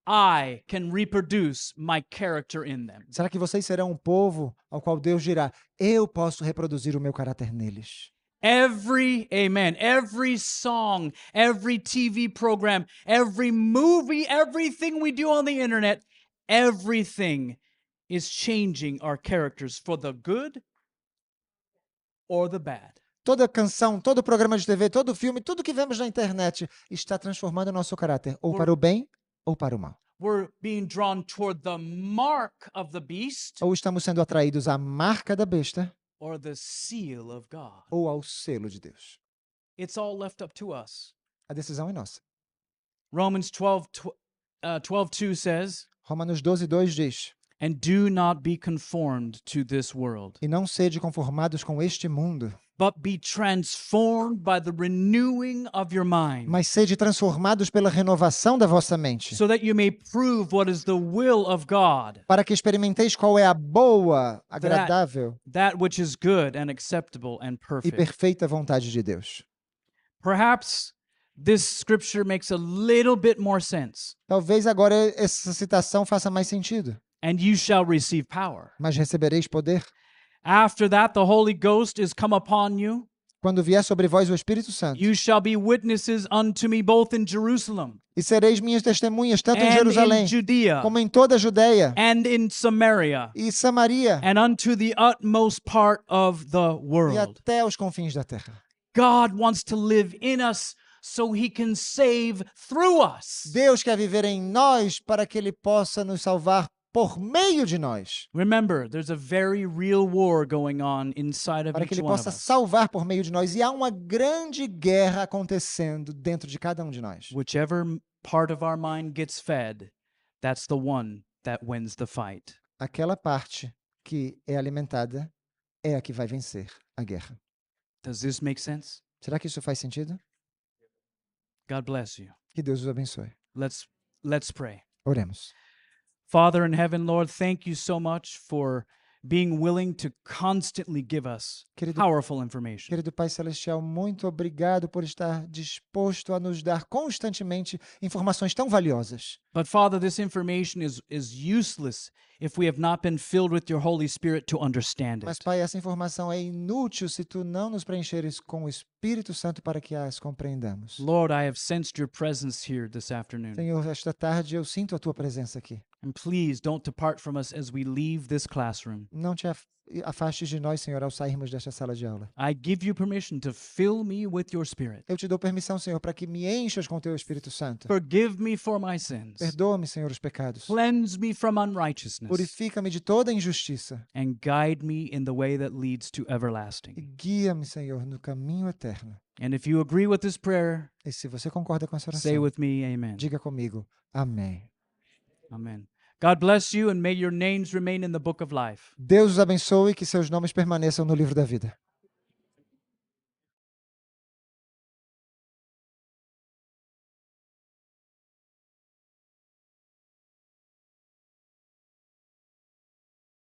I can reproduce my character in them? Será que vocês serão um povo ao qual Deus dirá: Eu posso reproduzir o meu caráter neles? Every song, every TV program, every movie, everything we do on the internet, everything is changing our characters for the good or the bad. Toda canção, todo programa de TV, todo filme, tudo que vemos na internet está transformando o nosso caráter, ou para o bem ou para o mal. We're being drawn toward the mark of the beast Ou estamos sendo atraídos à marca da besta or the seal of God. ou ao selo de Deus. It's all left up to us. A decisão é nossa. Romans 12:2 says, Romanos 12:2 diz: And do not be conformed to this world, E não sede conformados com este mundo, but be transformed by the renewing of your mind, mas sede transformados pela renovação da vossa mente, so that you may prove what is the will of God, para que experimenteis qual é a boa, agradável that which is good and acceptable and e perfect. perfeita vontade de Deus. Perhaps this scripture makes a little bit more sense. Talvez agora essa citação faça mais sentido. And you shall receive power. Mas recebereis poder After that, the Holy Ghost is come upon you. quando vier sobre vós o Espírito Santo. You shall be witnesses unto me both in Jerusalem E sereis minhas testemunhas tanto em and Jerusalém in Judea como em toda a Judéia and in Samaria e Samaria and unto the utmost part of the e world. até os confins da terra. God wants to live in us so he can save through us. Deus quer viver em nós para que Ele possa nos salvar por meio de nós. Remember, there's a very real war going on inside of Para que each Ele one of possa us. salvar por meio de nós. E há uma grande guerra acontecendo dentro de cada um de nós. Whichever part of our mind gets fed, that's the one that wins the fight. Aquela parte que é alimentada é a que vai vencer a guerra. Does this make sense? Será que isso faz sentido? God bless you. Que Deus os abençoe. Let's pray. Oremos. Father in heaven, Lord, thank you so much for being willing to constantly give us Querido, powerful information. querido Pai Celestial, muito obrigado por estar disposto a nos dar constantemente informações tão valiosas. But Father, this information is useless if we have not been filled with your Holy Spirit to understand Mas, it. Pai, essa informação é inútil se tu não nos preencheres com o Espírito Santo para que as compreendamos. Lord, I have sensed your presence here this afternoon. Senhor, esta tarde eu sinto a tua presença aqui. And please don't depart from us as we leave this classroom. Não te afastes de nós, Senhor, ao sairmos desta sala de aula. I give you permission to fill me with your Spirit. Eu te dou permissão, Senhor, para que me enchas com teu Espírito Santo. Forgive me for my sins. Perdoa-me, Senhor, os pecados. Cleanse me from unrighteousness. Purifica-me de toda injustiça. And guide me in the way that leads to E everlasting. guia-me, Senhor, no caminho eterno. And if you agree with this prayer, E se você concorda com essa say oração, with me, amen. diga comigo. Amém. Amen. God bless you and may your names remain in the book of life. Deus os abençoe e que seus nomes permaneçam no livro da vida.